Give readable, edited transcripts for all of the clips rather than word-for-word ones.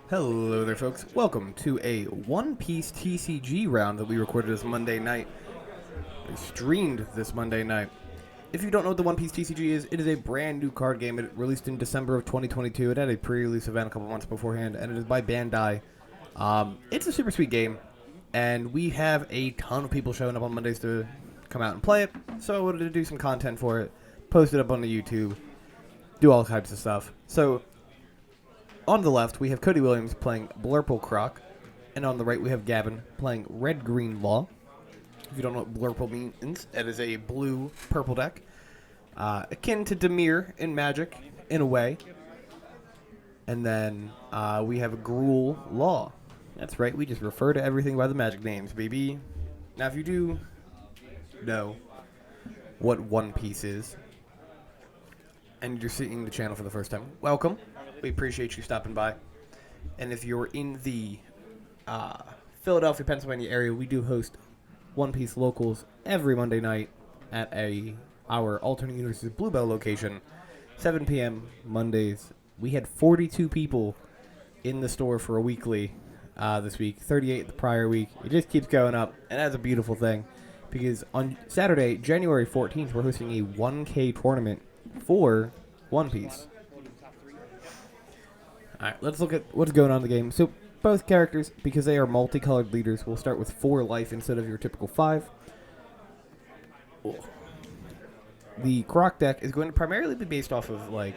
Hello there, folks. Welcome to a One Piece TCG round that we recorded this Monday night. We streamed this Monday night. If you don't know what the One Piece TCG is, it is a brand new card game. It released in December of 2022. It had a pre-release event a couple months beforehand, and it is by Bandai. It's a super sweet game, and we have a ton of people showing up on Mondays to come out and play it. So I wanted to do some content for it, post it up on the YouTube, do all types of stuff. So on the left, we have Cody Williams playing Blurple Croc, and on the right, we have Gavin playing Red Green Law. If you don't know what Blurple means, it is a blue-purple deck, akin to Dimir in Magic, in a way. And then we have Gruul Law. That's right, we just refer to everything by the Magic names, baby. Now, if you do know what One Piece is, and you're seeing the channel for the first time, welcome. We appreciate you stopping by. And if you're in the Philadelphia, Pennsylvania area, we do host One Piece locals every Monday night at our alternate universe's Bluebell location, 7 p.m. Mondays. We had 42 people in the store for a weekly this week, 38 the prior week. It just keeps going up, and that's a beautiful thing because on Saturday, January 14th, we're hosting a 1K tournament for One Piece. Alright, let's look at what's going on in the game. So, both characters, because they are multicolored leaders, will start with 4 life instead of your typical 5. The Croc deck is going to primarily be based off of, I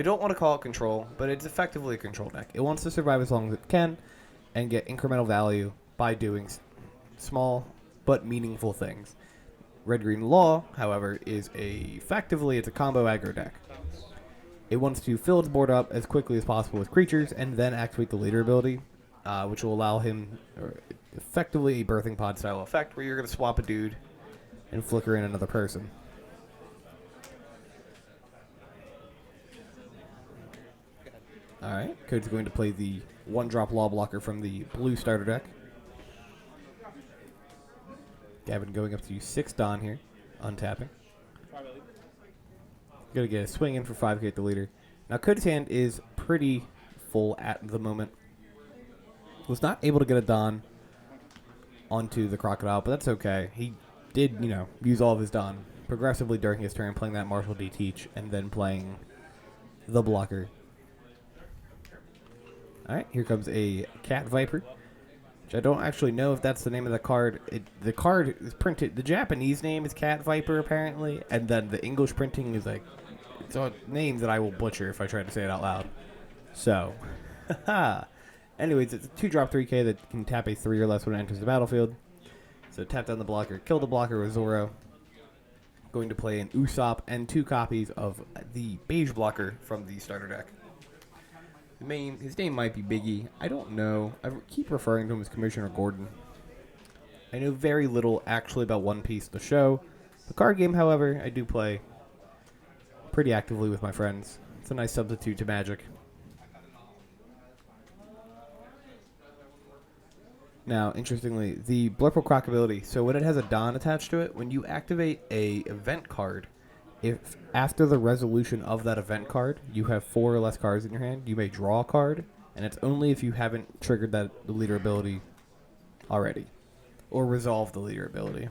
don't want to call it control, but it's effectively a control deck. It wants to survive as long as it can and get incremental value by doing small but meaningful things. Red Green Law, however, is effectively it's a combo aggro deck. It wants to fill its board up as quickly as possible with creatures and then activate the leader ability, which will allow him effectively a birthing pod style effect where you're going to swap a dude and flicker in another person. Alright, Code's going to play the 1-drop Law Blocker from the blue starter deck. Gavin going up to 6 Don here, untapping. Gonna get a swing in for 5k at the leader. Now, Cody's hand is pretty full at the moment. Was not able to get a Don onto the Crocodile, but that's okay. He did, use all of his Don progressively during his turn, playing that Marshall D. Teach, and then playing the blocker. Alright, here comes a Cat Viper, which I don't actually know if that's the name of the card. The card is printed, the Japanese name is Cat Viper, apparently, and then the English printing is it's a name that I will butcher if I try to say it out loud. So, anyways, it's a 2-drop 3k that can tap a 3 or less when it enters the battlefield. So tap down the blocker, kill the blocker with Zoro. Going to play an Usopp and 2 copies of the beige blocker from the starter deck. His name might be Biggie. I don't know. I keep referring to him as Commissioner Gordon. I know very little actually about One Piece, the show. The card game, however, I do play pretty actively with my friends. It's a nice substitute to Magic. Now, interestingly, the Blurple Croc ability, so when it has a Don attached to it, when you activate a event card, if after the resolution of that event card, you have 4 or less cards in your hand, you may draw a card, and it's only if you haven't triggered the leader ability already, or resolved the leader ability.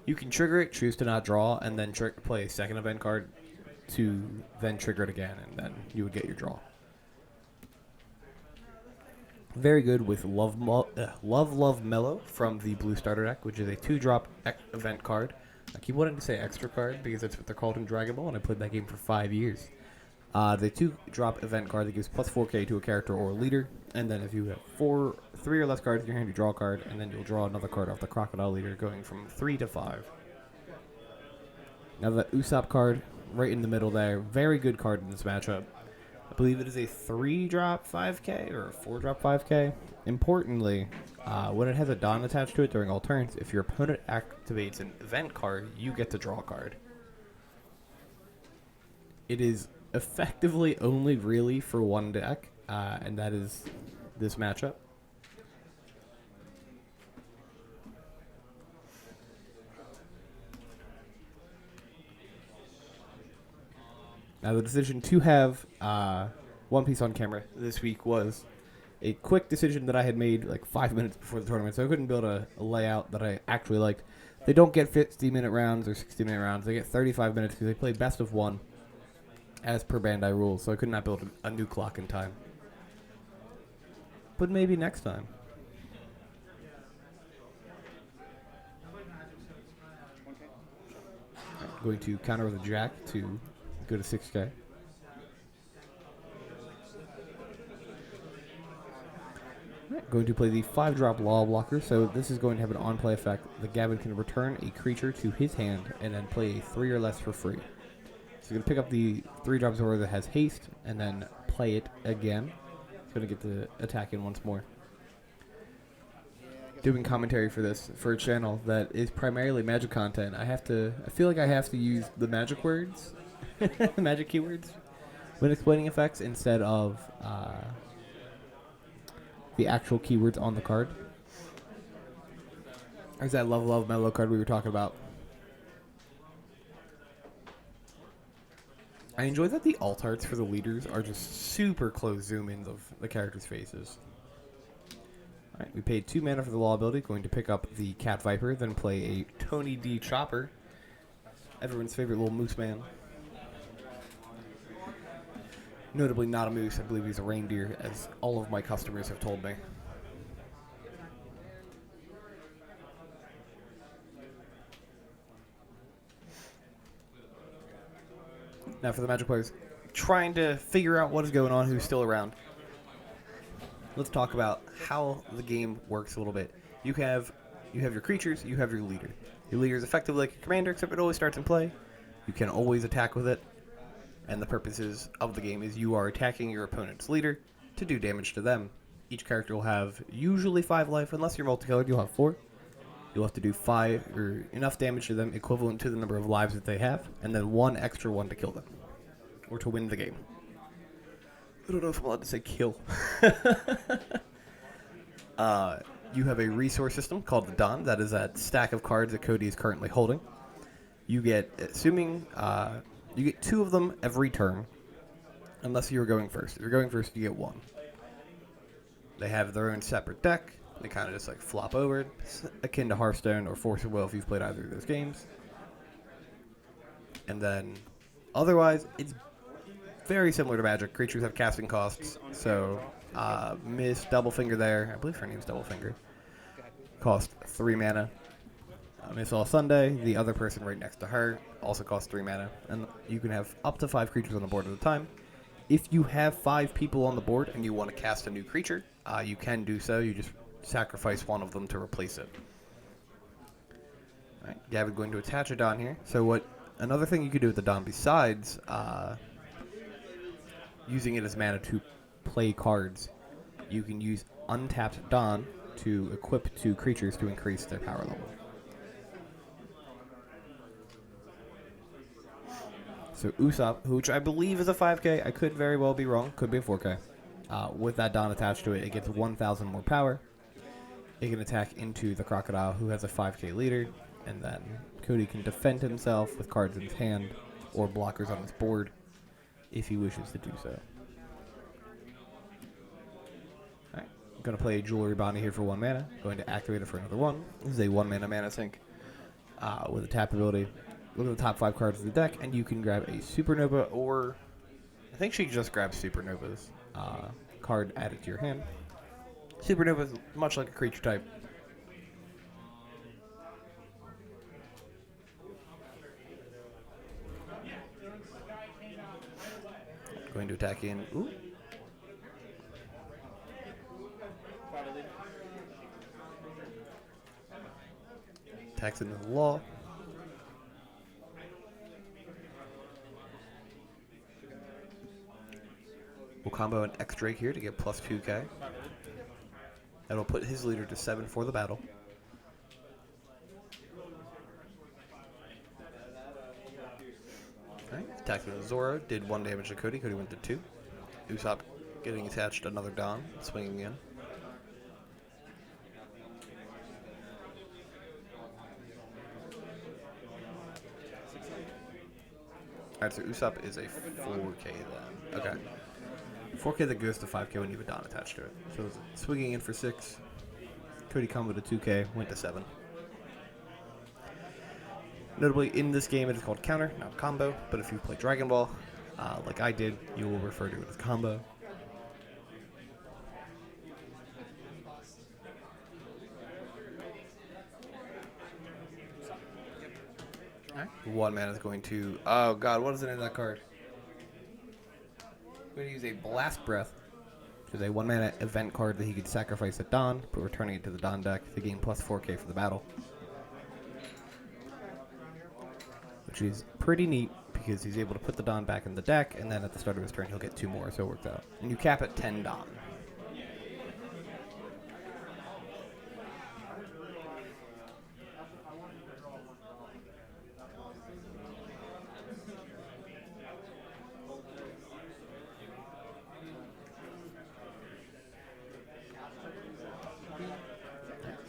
You can trigger it, choose to not draw, and then play a second event card to then trigger it again, and then you would get your draw. Very good with Love Mellow from the blue starter deck, which is a 2-drop event card. I keep wanting to say extra card because that's what they're called in Dragon Ball, and I played that game for 5 years. The 2-drop event card that gives plus 4k to a character or a leader, and then if you have 3 or less cards in your hand, you draw a card, and then you'll draw another card off the Crocodile leader, going from 3 to 5. Now that Usopp card, right in the middle there, very good card in this matchup. I believe it is a 3-drop 5k or a 4-drop 5k. Importantly, when it has a Don attached to it during all turns, if your opponent activates an event card, you get to draw a card. It is effectively only really for one deck, and that is this matchup. Now, the decision to have One Piece on camera this week was a quick decision that I had made like 5 minutes before the tournament, so I couldn't build a layout that I actually liked. They don't get 50-minute rounds or 60-minute rounds. They get 35 minutes because they play best of one as per Bandai rules, so I could not build a new clock in time. But maybe next time. Going to counter with a jack to go to 6K. Right, going to play the 5-drop Law Blocker, so this is going to have an on-play effect. The Gavin can return a creature to his hand and then play a 3 or less for free. So you're going to pick up the 3-drop Zora that has haste and then play it again. It's going to get the attack in once more. Doing commentary for this, for a channel that is primarily Magic content, I feel like I have to use the Magic words, the Magic keywords, when explaining effects instead of the actual keywords on the card. There's that Love Mellow card we were talking about. I enjoy that the alt arts for the leaders are just super close zoom-ins of the characters' faces. Alright, we paid 2 mana for the Law ability, going to pick up the Cat Viper, then play a Tony D. Chopper, everyone's favorite little moose man. Notably not a moose, I believe he's a reindeer, as all of my customers have told me. Now for the Magic players, trying to figure out what is going on, who's still around. Let's talk about how the game works a little bit. You have your creatures, you have your leader. Your leader is effectively like a commander, except it always starts in play. You can always attack with it. And the purposes of the game is you are attacking your opponent's leader to do damage to them. Each character will have usually 5 life, unless you're multicolored, you'll have 4. You'll have to do 5 or enough damage to them equivalent to the number of lives that they have, and then 1 extra one to kill them, or to win the game. I don't know if I'm allowed to say kill. You have a resource system called the Don. That is that stack of cards that Cody is currently holding. You get, you get 2 of them every turn, unless you're going first. If you're going first, you get 1. They have their own separate deck. They kind of just like flop over. It's akin to Hearthstone or Force of Will if you've played either of those games. And then, otherwise, it's very similar to Magic. Creatures have casting costs, so Miss Doublefinger there, I believe her name's Doublefinger, cost 3 mana. Miss All Sunday, the other person right next to her, also costs 3 mana. And you can have up to 5 creatures on the board at a time. If you have 5 people on the board and you want to cast a new creature, you can do so. You just sacrifice one of them to replace it. All right, Gavin's going to attach a Don here. So another thing you could do with the Don besides using it as mana to play cards, you can use untapped Don to equip 2 creatures to increase their power level. So Usopp, which I believe is a 5k, I could very well be wrong, could be a 4k. With that Don attached to it, it gets 1,000 more power. It can attack into the Crocodile, who has a 5k leader, and then Cody can defend himself with cards in his hand or blockers on his board if he wishes to do so. Alright, I'm going to play a Jewelry Bonnie here for 1 mana, going to activate it for another 1. This is a 1 mana sink with a tap ability. Look at the top 5 cards of the deck, and you can grab a Supernova, or I think she just grabs Supernova's card added to your hand. Supernova is much like a creature type. Going to attack in. Ooh. Attacks into the Law. We'll combo an X-Drake here to get plus 2k. That'll put his leader to 7 for the battle. Alright, attacked with Zoro, did 1 damage to Cody. Cody went to 2. Usopp getting attached to another Don, swinging in. Alright, so Usopp is a 4k then. Okay. 4K that goes to 5K when you have a Don attached to it. So it's swinging in for 6. Cody combo to 2K, went to 7. Notably, in this game, it is called counter, not combo. But if you play Dragon Ball, like I did, you will refer to it as combo. Alright. One man is going to... Oh, God, what is it in that card? I'm going to use a Blast Breath, which is a 1-mana event card that he could sacrifice at Dawn, but returning it to the Dawn deck to gain plus 4K for the battle. Which is pretty neat, because he's able to put the Dawn back in the deck, and then at the start of his turn, he'll get 2 more, so it works out. And you cap at 10 Dawn.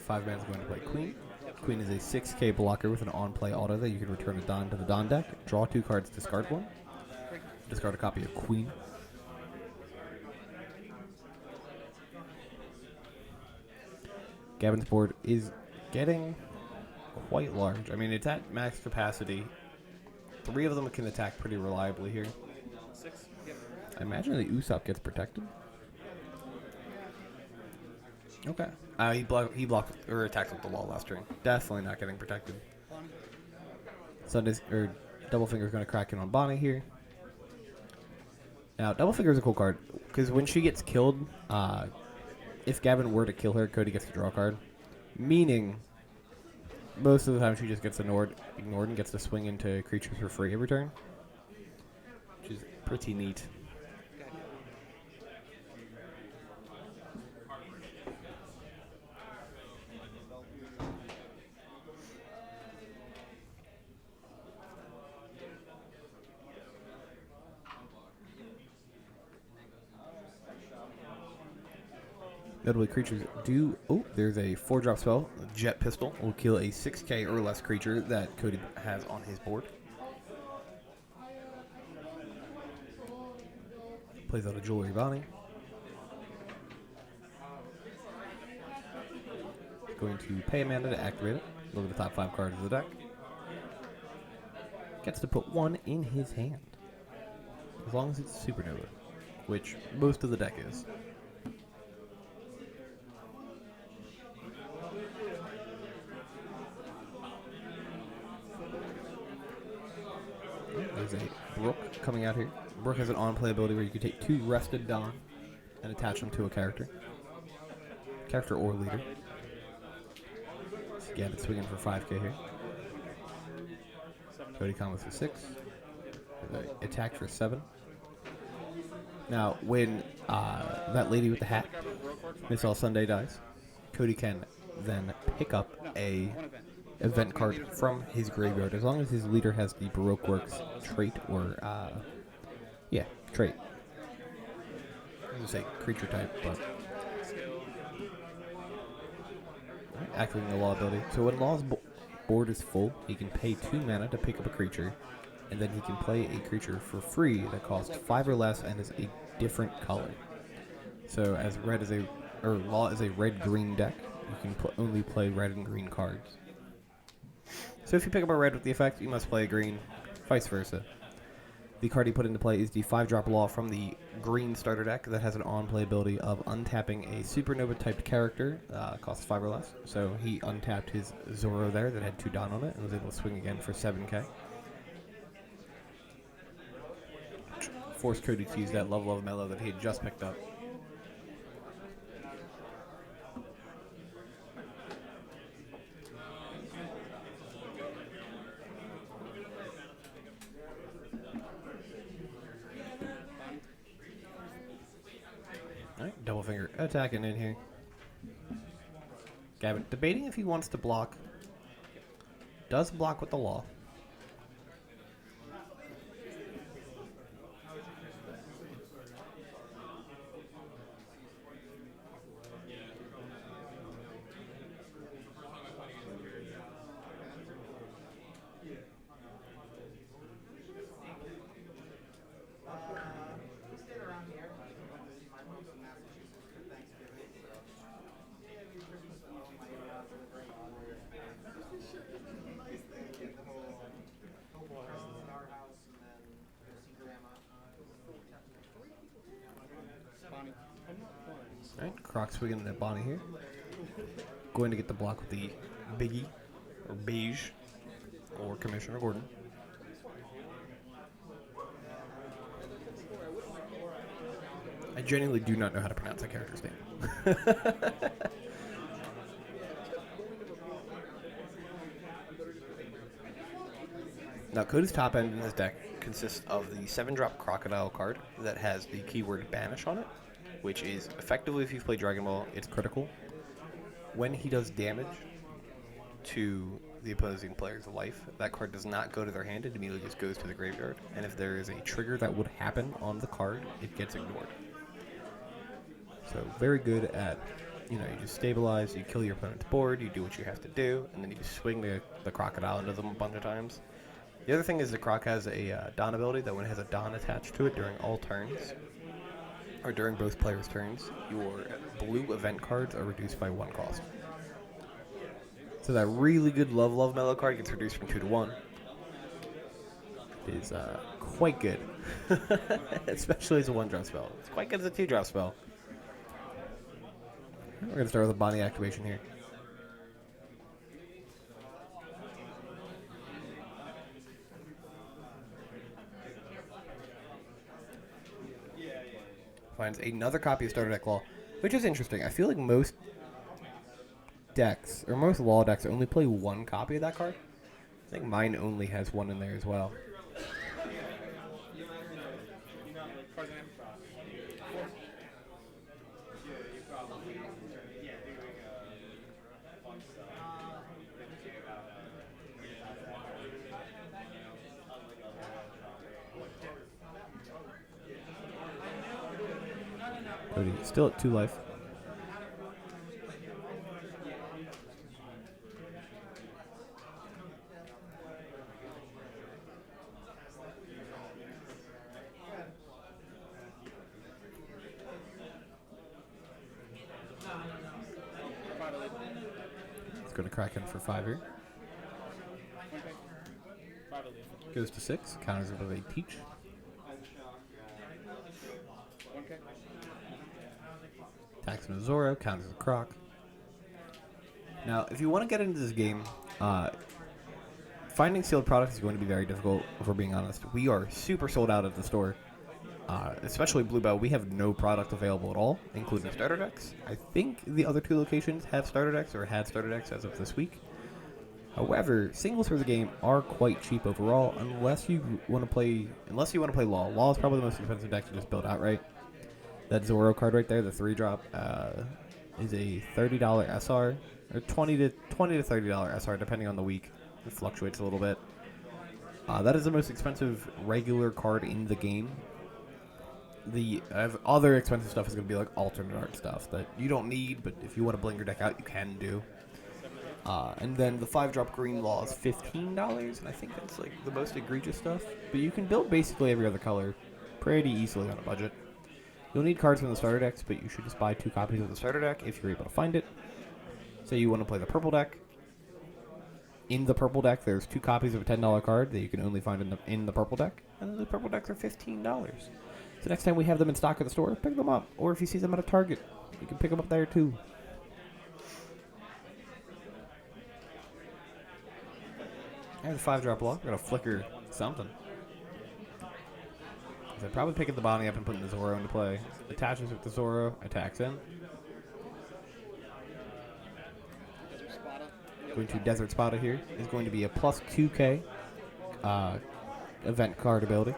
Five man's going to play Queen. Queen is a 6K blocker with an on-play auto that you can return a Dawn to the Dawn deck. Draw 2 cards, discard 1. Discard a copy of Queen. Gavin's board is getting quite large. I mean, it's at max capacity. 3 of them can attack pretty reliably here. 6? Yep. I imagine the Usopp gets protected. Okay. He blocked or attacked with the wall last turn. Definitely not getting protected. Sunday's or Doublefinger's going to crack in on Bonnie here. Now, Doublefinger's a cool card because when she gets killed, if Gavin were to kill her, Cody gets to draw a card. Meaning, most of the time she just gets ignored and gets to swing into creatures for free every turn, which is pretty neat. Notably, creatures do... Oh, there's a 4-drop spell. Jet Pistol will kill a 6K or less creature that Cody has on his board. Plays out a Jewelry Bonnie. Going to pay a mana to activate it. Look at the top 5 cards of the deck. Gets to put 1 in his hand. As long as it's Supernova, which most of the deck is. There's a Brook coming out here. Brook has an on-play ability where you can take 2 rested Dawn and attach them to a character. Character or leader. So Gavin swinging for 5K here. Cody combos for 6. Attack for 7. Now, when that lady with the hat, Miss All Sunday, dies, Cody can then pick up a event card from his graveyard, as long as his leader has the Baroque Works trait or, trait. I was going to say creature type, but... Activating the Law ability. So when Law's board is full, he can pay 2 mana to pick up a creature, and then he can play a creature for free that costs 5 or less and is a different color. So as Law is a red-green deck, you can only play red and green cards. So if you pick up a red with the effect, you must play a green, vice versa. The card he put into play is the 5-drop Law from the green starter deck that has an on-play ability of untapping a Supernova-typed character, costs 5 or less. So he untapped his Zoro there that had 2 Dawn on it and was able to swing again for 7K. Forced Cody to use that level of Mellow that he had just picked up. Alright, Doublefinger attacking in here. Gavin debating if he wants to block. Does block with the Law. Alright, Croc swinging at Bonnie here. Going to get the block with the Biggie, or Beige, or Commissioner Gordon. I genuinely do not know how to pronounce that character's name. Now, Cody's top end in his deck consists of the 7-drop Crocodile card that has the keyword Banish on it, which is effectively, if you play Dragon Ball, it's critical. When he does damage to the opposing player's life, that card does not go to their hand, it immediately just goes to the graveyard. And if there is a trigger that would happen on the card, it gets ignored. So very good at, you just stabilize, you kill your opponent's board, you do what you have to do, and then you just swing the Crocodile into them a bunch of times. The other thing is the Croc has a Dawn ability that when it has a Dawn attached to it during all turns, or during both players' turns, your blue event cards are reduced by 1 cost. So that really good Love Mellow card gets reduced from 2 to 1. It is quite good, especially as a 1-drop spell. It's quite good as a 2-drop spell. We're going to start with a Bonnie activation here. Finds another copy of Starter Deck Law, which is interesting. I feel like most decks, or most Law decks, only play 1 copy of that card. I think mine only has 1 in there as well. Cody still at 2 life. Let's go to Kraken for 5 here. Goes to 6. Counters it with a Peach. Attacks with a Zoro. Counters a Croc. Now, if you want to get into this game, finding sealed products is going to be very difficult, if we're being honest. We are super sold out at the store. Especially Bluebell, we have no product available at all, including starter decks. I think the other 2 locations have starter decks, or had starter decks as of this week. However, singles for the game are quite cheap overall, unless you want to play Law. Law is probably the most expensive deck to just build outright. That Zoro card right there, the 3-drop, is a $30 SR, or $20 to $30 SR, depending on the week. It fluctuates a little bit. That is the most expensive regular card in the game. The other expensive stuff is going to be like alternate art stuff that you don't need, but if you want to bling your deck out, you can do. And then the 5-drop green Law is $15, and I think that's like the most egregious stuff. But you can build basically every other color pretty easily on a budget. You'll need cards from the starter decks, but you should just buy 2 copies of the starter deck if you're able to find it. Say you want to play the purple deck. In the purple deck, there's 2 copies of a $10 card that you can only find in the purple deck, and the purple decks are $15. So next time we have them in stock at the store, pick them up. Or if you see them at a Target, you can pick them up there too. And the 5-drop Law. We're going to flicker something. I'd probably pick the Bonnie up and put the Zoro into play. Attaches with the Zoro, attacks in. Going to Desert Spada here is going to be a plus 2k event card ability,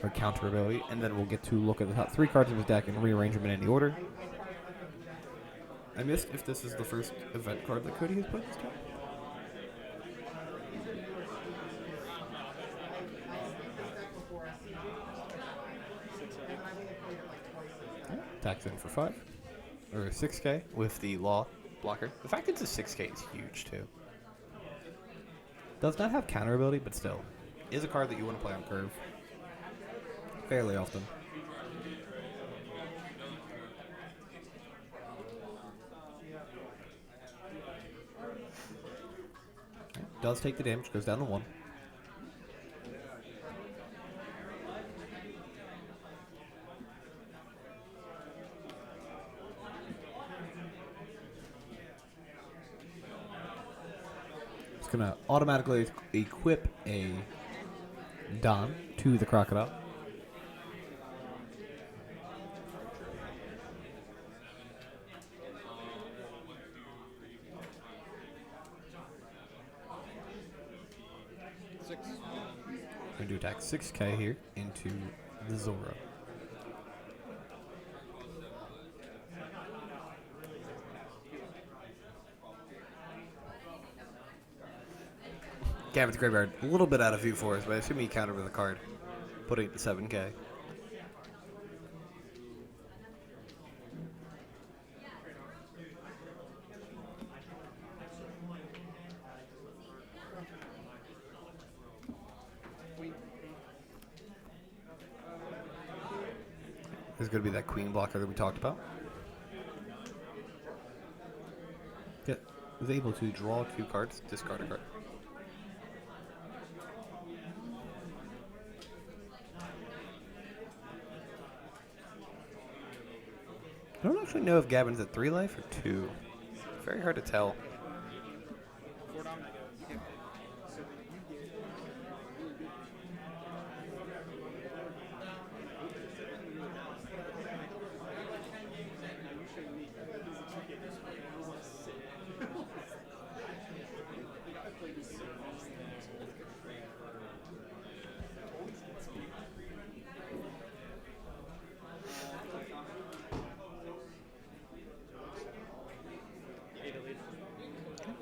or counter ability, and then we'll get to look at the top 3 cards of his deck and rearrange them in any order. I missed if this is the first event card that Cody has put in his deck. Attacks in for 5, or 6k with the Law blocker. The fact it's a 6k is huge too. Does not have counter ability, but still is a card that you want to play on curve fairly often. Does take the damage, goes down to 1. It's going to automatically equip a Don to the Crocodile. We're going to attack 6k here into the Zorro. Gavin's Graveyard, a little bit out of view for us, but I assume he countered with a card, putting it to 7k. There's going to be that queen blocker that we talked about. Yeah, was able to draw 2 cards, discard a card. I don't actually know if Gavin's at 3 life or 2. Very hard to tell.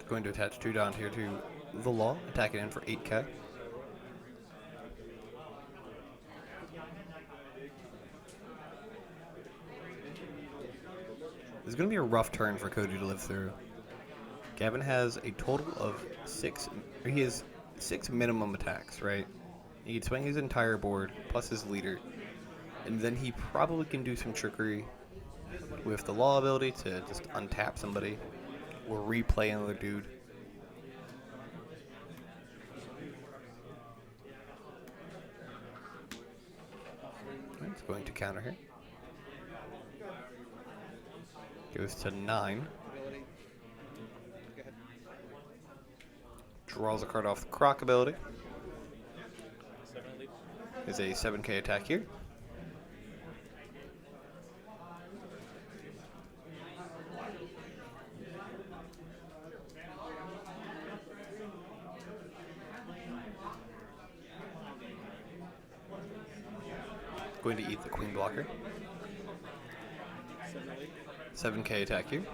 Going to attach 2 down here to the Law, attacking in for 8k. This is going to be a rough turn for Cody to live through. Gavin has a total of 6, or he has 6 minimum attacks, right? He can swing his entire board, plus his leader. And then he probably can do some trickery with the Law ability to just untap somebody or replay another dude. It's going to counter here. Goes to 9. Draws a card off the Croc ability. Is a 7k attack here. Going to eat the queen blocker. 7k attack here.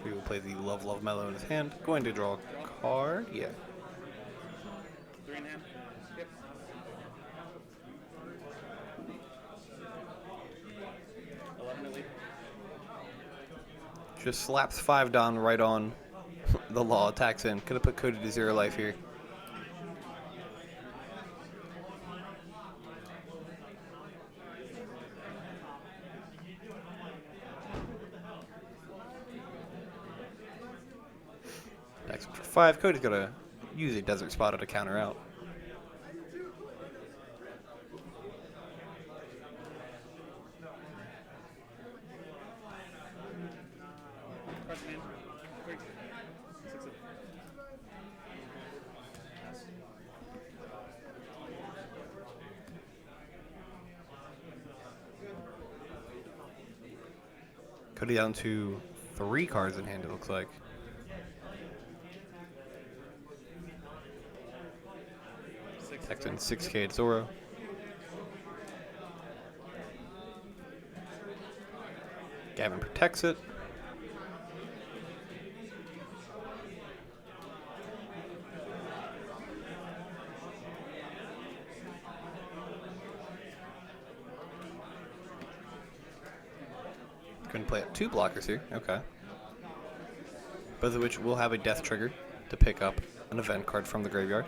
We will play the Love Love Mellow in his hand. Going to draw a card. Yeah. 3.5. Yep. 11 elite. Just slaps 5 down right on the Law, attacks in. Gonna put Cody to 0 life here. Attacks for 5. Cody's gonna use a Desert Spotter to counter out. Cody down to 3 cards in hand, it looks like. Texan 6k at Zoro. Gavin protects it. Going to play up 2 blockers here. Okay. Both of which will have a death trigger to pick up an event card from the graveyard.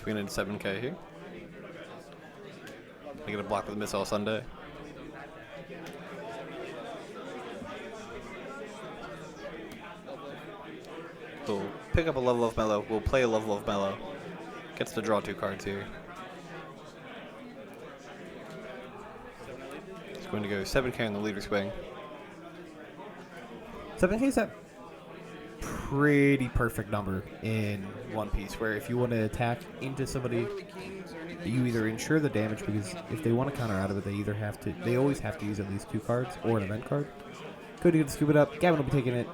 we get into 7K here. I get a block with a Missile Sunday. We'll pick up a level of Mellow. We'll play a level of Mellow. Gets to draw 2 cards here. He's going to go 7K on the leader swing. 7K is that pretty perfect number in One Piece, where if you want to attack into somebody, you either ensure the damage, because if they want to counter out of it, they always have to use at least 2 cards or an event card. Cody can scoop it up. Gavin will be taking it,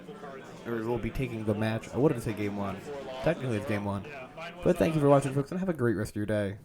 or will be taking the match. I wanted to say game 1. Technically it's game 1. But thank you for watching, folks, and have a great rest of your day.